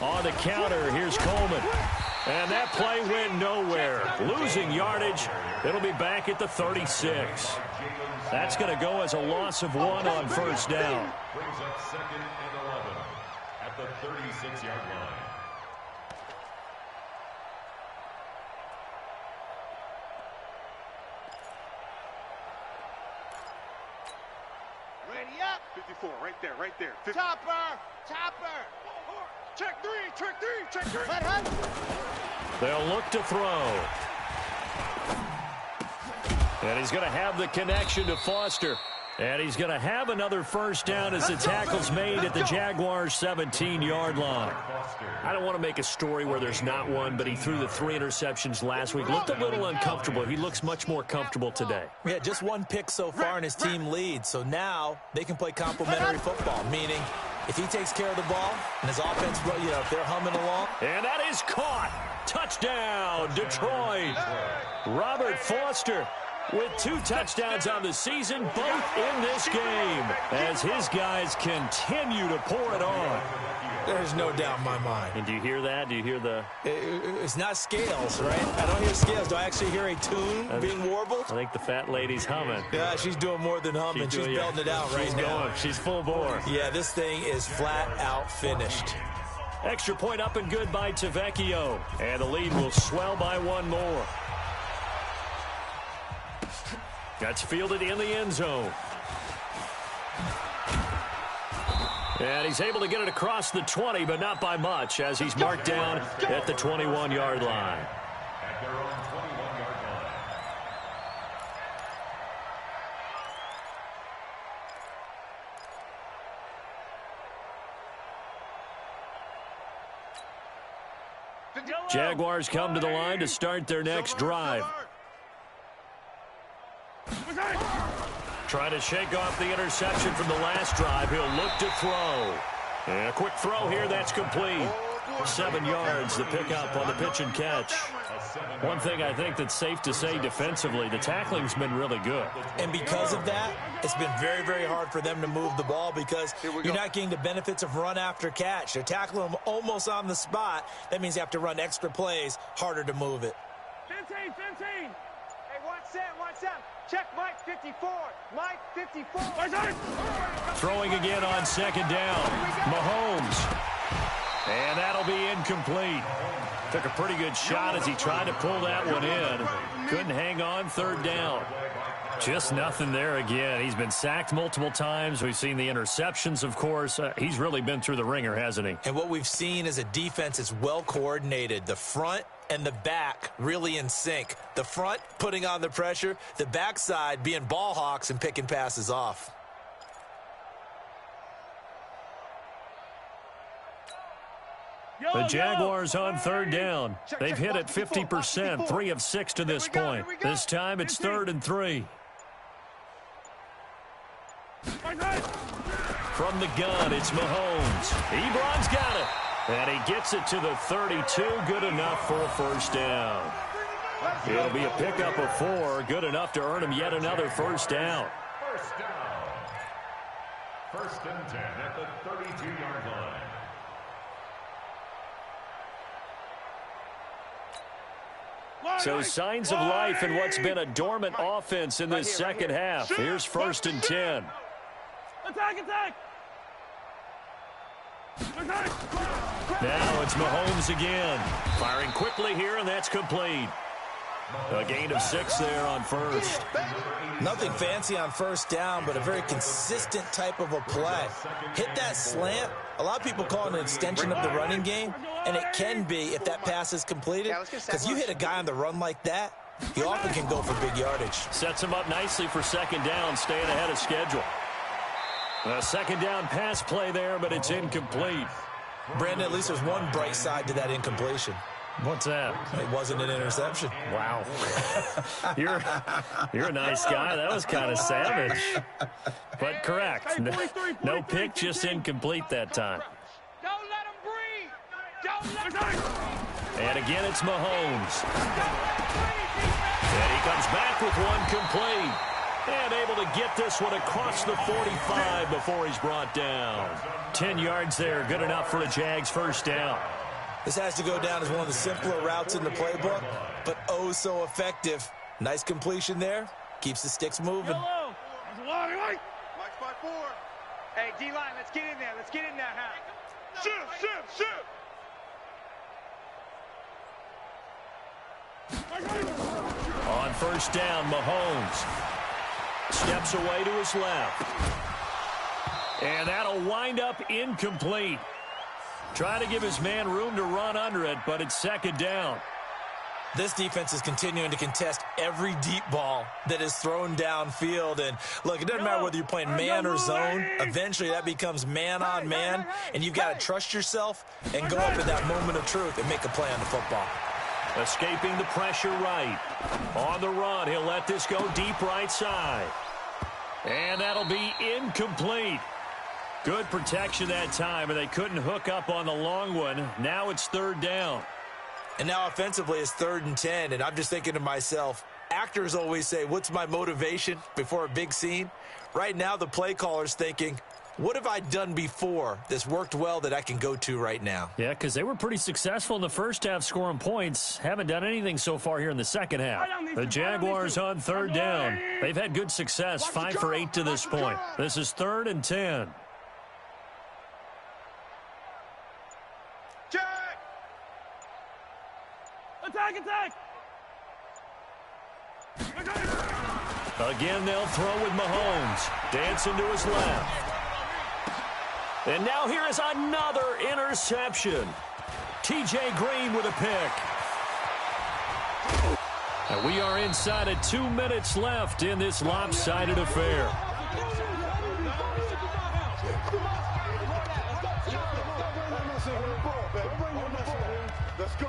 On the counter, here's Coleman. And that play went nowhere. Losing yardage. It'll be back at the 36. That's going to go as a loss of 1 on first down. Brings up 2nd and 11 at the 36-yard line. Ready up. 54, right there, right there. Chopper. Check 3, check 3, check 3. Let hunt. They'll look to throw. And he's going to have the connection to Foster. And he's going to have another first down as the tackle's made at the Jaguars' 17-yard line. I don't want to make a story where there's not one, but he threw the 3 interceptions last week. Looked a little uncomfortable. He looks much more comfortable today. Yeah, just 1 pick so far and his team leads. So now they can play complementary football, meaning if he takes care of the ball and his offense, if they're humming along. And that is caught. Touchdown, Detroit. Robert Foster with 2 touchdowns on the season, both in this game, as his guys continue to pour it on. There's no doubt in my mind. And do you hear that? Do you hear the... It's not scales, right? I don't hear scales. Do I actually hear a tune being warbled? I think the fat lady's humming. Yeah, she's doing more than humming. She's belting it out right now. She's full bore. Yeah, this thing is flat out finished. Extra point up and good by Tavecchio. And the lead will swell by 1 more. That's fielded in the end zone. And he's able to get it across the 20, but not by much, as he's marked down at the 21-yard line. At their own 21-yard line. Jaguars come to the line to start their next drive. Trying to shake off the interception from the last drive. He'll look to throw. And a quick throw here, that's complete. 7 yards, the pickup on the pitch and catch. One thing I think that's safe to say defensively, the tackling's been really good. And because of that, it's been very, very hard for them to move the ball because you're not getting the benefits of run after catch. They're tackling them almost on the spot. That means you have to run extra plays, harder to move it. 15. Hey, one set. Check Mike 54. Mike 54. Throwing again on 2nd down. Mahomes. And that'll be incomplete. Took a pretty good shot as he tried to pull that one in. Couldn't hang on 3rd down. Just nothing there again. He's been sacked multiple times. We've seen the interceptions, of course. He's really been through the ringer, hasn't he? And what we've seen is a defense that's well coordinated. The front and the back really in sync. The front putting on the pressure, the backside being ball hawks and picking passes off. The Jaguars on 3rd down. They've hit it 50%, 3 of 6 to this point. This time it's 3rd and 3. From the gun, it's Mahomes. Ebron's got it. And he gets it to the 32. Good enough for a first down. It'll be a pickup of 4. Good enough to earn him yet another first down. First down. 1st and 10 at the 32-yard line. So signs of life in what's been a dormant offense in this second half. Here's 1st and 10. Attack! Now it's Mahomes again. Firing quickly here, and that's complete. A gain of 6 there on first. Nothing fancy on first down, but a very consistent type of a play. Hit that slant. A lot of people call it an extension of the running game, and it can be if that pass is completed, because you hit a guy on the run like that, he often can go for big yardage. Sets him up nicely for second down, staying ahead of schedule. A second down pass play there, but it's incomplete. Brandon, at least there's one bright side to that incompletion. What's that? It wasn't an interception. Wow. You're a nice guy. That was kind of savage. But correct. No pick, just incomplete that time. Don't let him breathe. Don't let him breathe. And again, it's Mahomes. And he comes back with one complete. And able to get this one across the 45 before he's brought down. 10 yards there, good enough for a Jags first down. This has to go down as one of the simpler routes in the playbook, but oh so effective. Nice completion there. Keeps the sticks moving. Mike's by 4. Hey, D-line, let's get in there. Let's get in there, huh? Shoot. On first down, Mahomes steps away to his left. And that'll wind up incomplete. Trying to give his man room to run under it, but it's second down. This defense is continuing to contest every deep ball that is thrown downfield. And, look, it doesn't matter whether you're playing man or zone. Eventually, that becomes man on man, and you've got to trust yourself and go up at that moment of truth and make a play on the football. Escaping the pressure right. On the run, he'll let this go deep right side. And that'll be incomplete. Good protection that time, and they couldn't hook up on the long one. Now it's third down. And now offensively it's 3rd and 10, and I'm just thinking to myself, actors always say, what's my motivation before a big scene? Right now the play caller's thinking, what have I done before that's worked well that I can go to right now? Yeah, because they were pretty successful in the first half scoring points. Haven't done anything so far here in the second half. The Jaguars on third down. They've had good success, 5 for 8 to this point. This is 3rd and 10. Attack! Again, they'll throw with Mahomes. Dancing to his left. And now here is another interception. T.J. Green with a pick. And we are inside of 2 minutes left in this lopsided affair. Let's go.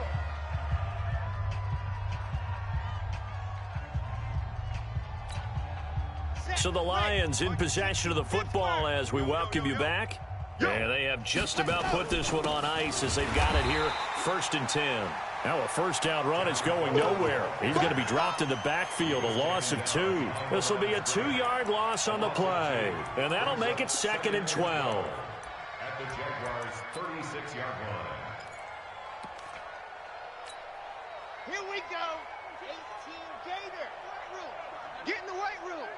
So the Lions in possession of the football as we welcome you back. And they have just about put this one on ice as they've got it here, 1st and 10. Now a first down run is going nowhere. He's going to be dropped in the backfield, a loss of 2. This will be a 2-yard loss on the play. And that'll make it 2nd and 12. At the Jaguars' 36-yard line. Here we go. 18 Gator. Get in the weight room.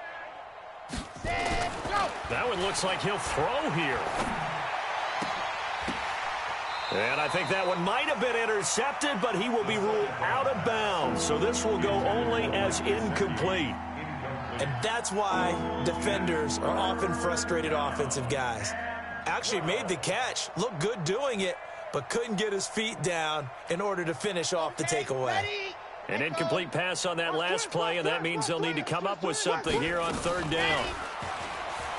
Set, go. That one looks like he'll throw here. And I think that one might have been intercepted, but he will be ruled out of bounds. So this will go only as incomplete. And that's why defenders are often frustrated offensive guys. Actually made the catch, looked good doing it, but couldn't get his feet down in order to finish off the takeaway. An incomplete pass on that last play, and that means they'll need to come up with something here on third down.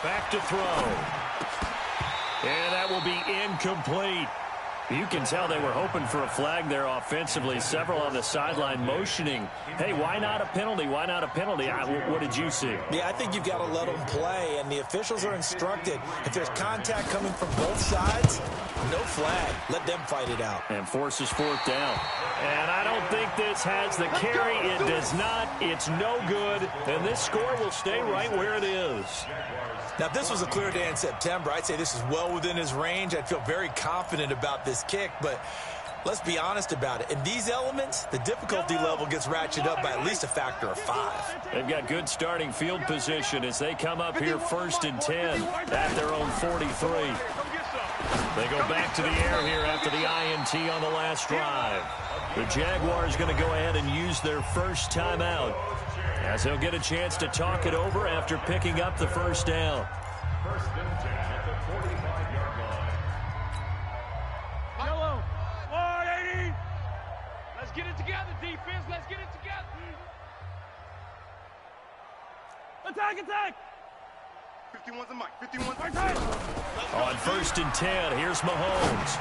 Back to throw. And that will be incomplete. You can tell they were hoping for a flag there offensively. Several on the sideline motioning, hey, why not a penalty? Why not a penalty? What did you see? Yeah, I think you've got to let them play, and the officials are instructed. If there's contact coming from both sides, no flag. Let them fight it out. And forces 4th down. And I don't think this has the carry. It does not. It's no good. And this score will stay right where it is. Now, if this was a clear day in September, I'd say this is well within his range. I'd feel very confident about this kick, but let's be honest about it. In these elements, the difficulty level gets ratcheted up by at least a factor of 5. They've got good starting field position as they come up here 1st and 10 at their own 43. They go back to the air here after the INT on the last drive. The Jaguars going to go ahead and use their first timeout, as they'll get a chance to talk it over after picking up the first down. First and 10 at the 45-yard line. Yellow. 180. Let's get it together, defense. Let's get it together. Attack, attack. 51's a mic. 51's Right side. On first and 10, here's Mahomes.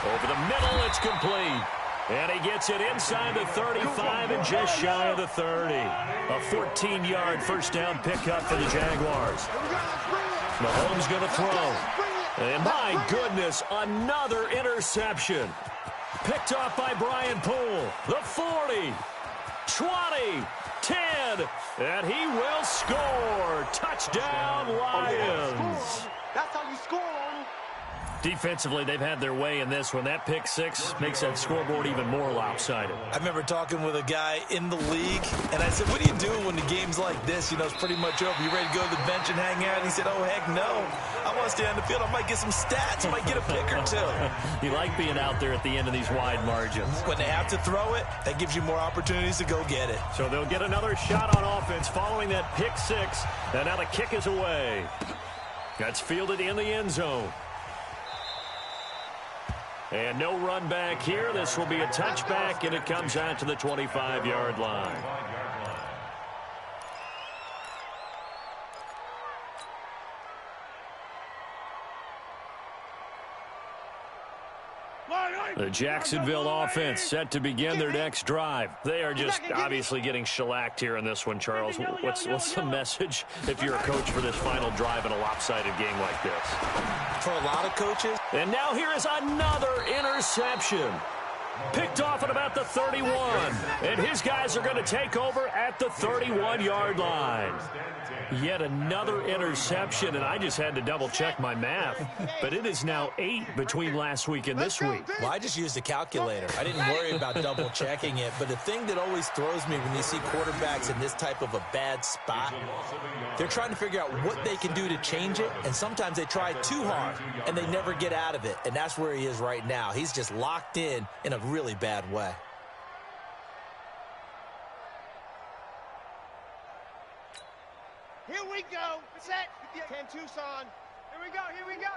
Over the middle, it's complete. And he gets it inside the 35 and just shy of the 30. A 14-yard first down pickup for the Jaguars. Mahomes going to throw. And my goodness, another interception. Picked off by Brian Poole. The 40, 20, 10, and he will score. Touchdown, Lions. That's how you score on them. Defensively, they've had their way in this one. That pick six makes that scoreboard even more lopsided. I remember talking with a guy in the league, and I said, what do you do when the game's like this? You know, it's pretty much over. You ready to go to the bench and hang out? And he said, oh, heck no. I want to stay on the field. I might get some stats. I might get a pick or two. You like being out there at the end of these wide margins. When they have to throw it, that gives you more opportunities to go get it. So they'll get another shot on offense following that pick six. And now the kick is away. That's fielded in the end zone. And no run back here. This will be a touchback, and it comes out to the 25-yard line. The Jacksonville offense set to begin their next drive. They are just obviously getting shellacked here in this one, Charles. What's the message if you're a coach for this final drive in a lopsided game like this? For a lot of coaches. And now here is another interception. Picked off at about the 31. And his guys are going to take over at the 31-yard line. Yet another interception, and I just had to double-check my math. But it is now 8 between last week and this week. Well, I just used a calculator. I didn't worry about double-checking it. But the thing that always throws me when you see quarterbacks in this type of a bad spot, they're trying to figure out what they can do to change it. And sometimes they try too hard, and they never get out of it. And that's where he is right now. He's just locked in a really bad way. Here we go. Set. 10 Tucson. Here we go. Here we go.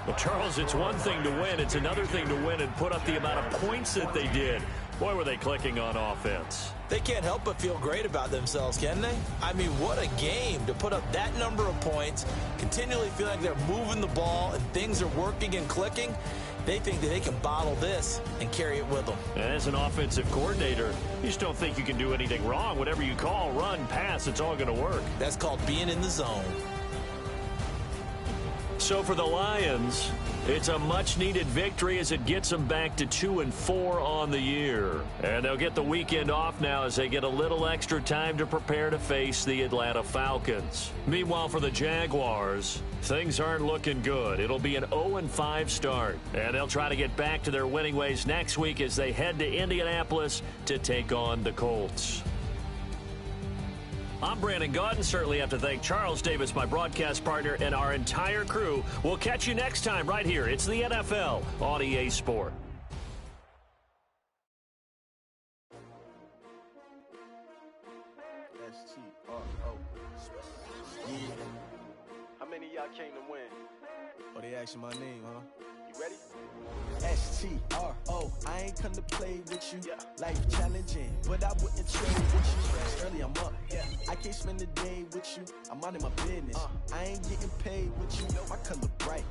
Well, Charles, it's one thing to win. It's another thing to win and put up the amount of points that they did. Boy, were they clicking on offense. They can't help but feel great about themselves, can they? I mean, what a game to put up that number of points, continually feel like they're moving the ball and things are working and clicking. They think that they can bottle this and carry it with them. And as an offensive coordinator, you just don't think you can do anything wrong. Whatever you call, run, pass, it's all going to work. That's called being in the zone. So for the Lions, it's a much-needed victory as it gets them back to 2-4 on the year. And they'll get the weekend off now as they get a little extra time to prepare to face the Atlanta Falcons. Meanwhile, for the Jaguars, things aren't looking good. It'll be an 0-5 start. And they'll try to get back to their winning ways next week as they head to Indianapolis to take on the Colts. I'm Brandon Gaudin. Certainly have to thank Charles Davis, my broadcast partner, and our entire crew. We'll catch you next time right here. It's the NFL on EA Sport. How many of y'all came to win? Oh, they asking my name, huh? You ready? STRO, I ain't come to play with you. Life challenging, but I wouldn't trade with you. It's early, I'm up. I can't spend the day with you. I'm out of my business. I ain't getting paid with you. My color bright.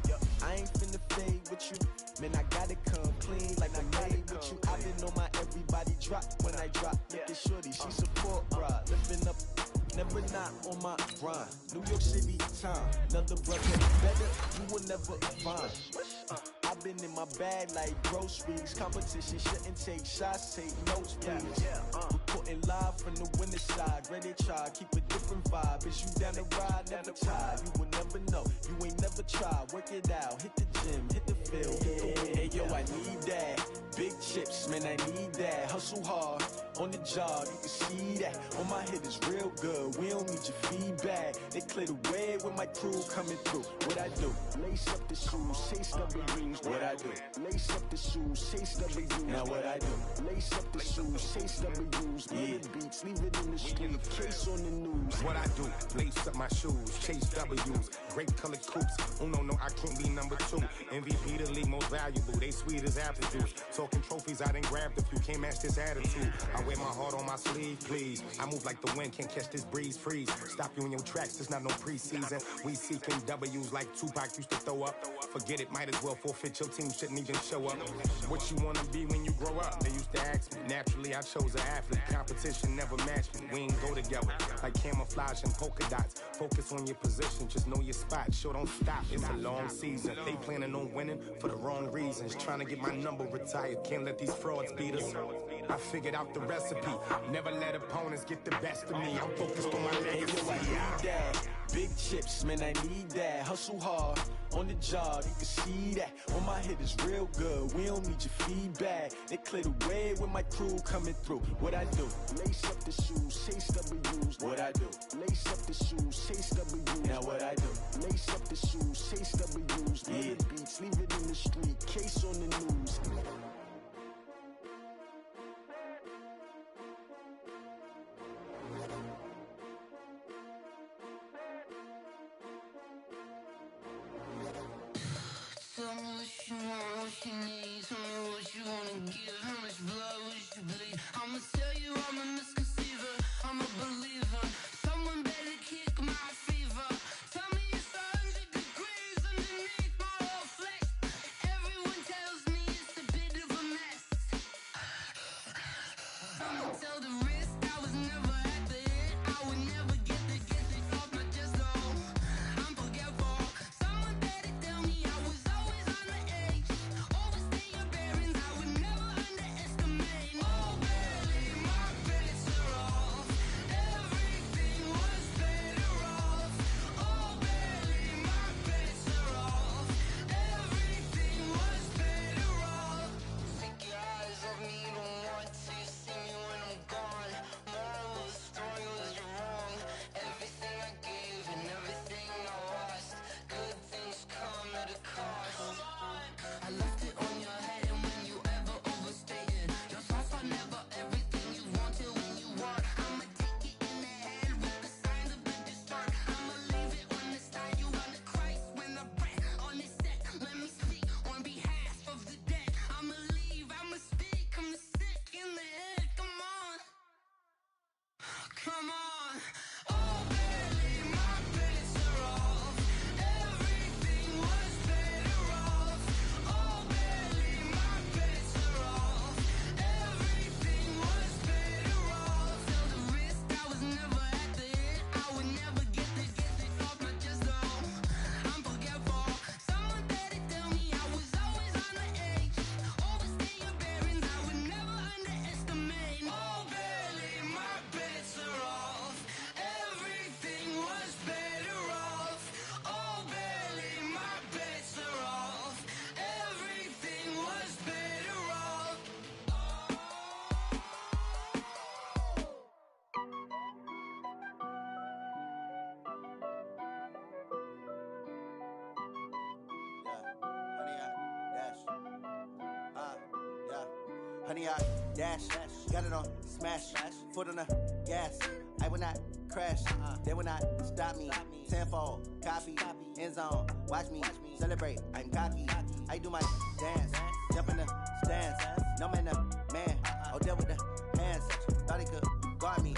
I ain't finna fade with you. Man, I gotta come clean like I made with you. I been on my everybody drop when I drop. Look at shorty, she support bra. Living up. Never not on my grind. New York City time. Another brother better, you will never find. I've been in my bag like groceries. Competition shouldn't take shots, take notes, please. Reporting live from the winning side. Ready to try, keep a different vibe. Is you down the ride, never tired. You will never know, you ain't never tried. Work it out, hit the gym, hit the field. Hey yo, I need that. Big chips, man, I need that. Hustle hard, on the job, you can see that. On my my hit is real good, we don't need your feedback. They clear the way with my crew coming through. What I do? Lace up the shoes, chase W's. What I do? Lace up the shoes, chase W's. Now what I do? Lace up the shoes, chase W's. Yeah, beats, leave it in the street, case on the news. What I do? Lace up my shoes, chase W's. Grape colored coops. Oh no, I can't be number 2. MVP the league most valuable. They sweet as apple juice. Talking trophies, I done grabbed a few. Can't match this attitude. I wear my heart on my sleeve, please. I move like the wind, can't catch this breeze. Freeze. Stop you in your tracks. There's not no preseason. We seeking W's like Tupac used to throw up. Forget it, might as well forfeit. Your team shouldn't even show up. What you wanna be when you grow up? They used to ask me. Naturally, I chose an athlete. Competition never matched me. We ain't go together like camouflage and polka dots. Focus on your position, just know your spot. Sure, don't stop. It's a long season. They planning on winning for the wrong reasons. Trying to get my number retired. Can't let these frauds beat us. I figured out the recipe. Never let opponents get the best of me. I'm focused on my legacy. I need that. Big chips, man, I need that. Hustle hard on the job, you can see that. On my hit is real good, we don't need your feedback. They clear the way with my crew coming through. What I do? Lace up the shoes, chase W's. What I do? Lace up the shoes, chase W's. Now what I do? Lace up the shoes, chase W's. Yeah, beats, leave it in the street, case on the news. Tell me what you want, what you need. Tell me what you wanna give. How much blood would you bleed? I'ma tell you I'm a misconceiver. I'm a believer. Someone better kick my fever. Tell me it's 100 degrees underneath my whole flesh. Everyone tells me it's a bit of a mess. I'ma tell the risk I was never at the hit. I would never get the off my chest though. I'm forgetful. Someone better tell me I was always on the edge. Overstay your bearings, I would never underestimate. Oh baby, my bets are off. Everything was better off. Oh baby, my bets are off. Everything was better off. Take your eyes off me, don't want to see me when I'm gone. Moral of the story was you're wrong. Everything I gave and everything I lost. Good things come at a cost. I left it on your head, and when you ever overstated, your thoughts are never everything you wanted when you want. I'ma take it in the head with the signs of a distort. I'ma leave it on the side. You run the Christ when the breath on this set. Let me speak on behalf of the dead. I'ma leave, I'ma speak. I'm the sick in the head. Come on, come on. Oh baby, my bets are off. Everything was better off. Oh baby, my bets are off. Everything was better off. Tell the risk I was never at the hit. I would never get the off my chest though. I'm forgetful. Someone better tell me I was always on the edge. Overstay your bearings, I would never underestimate. Oh baby, my bets are off. Everything was better off. Oh baby, my bets are off. Everything was better off. Honey, I dash, got it on smash, foot on the gas. I will not crash, they will not stop me. Tenfold, copy, end zone, watch me celebrate. I'm cocky, I do my dance, jump in the stands. No man, man, oh, there with the hands. Thought he could guard me.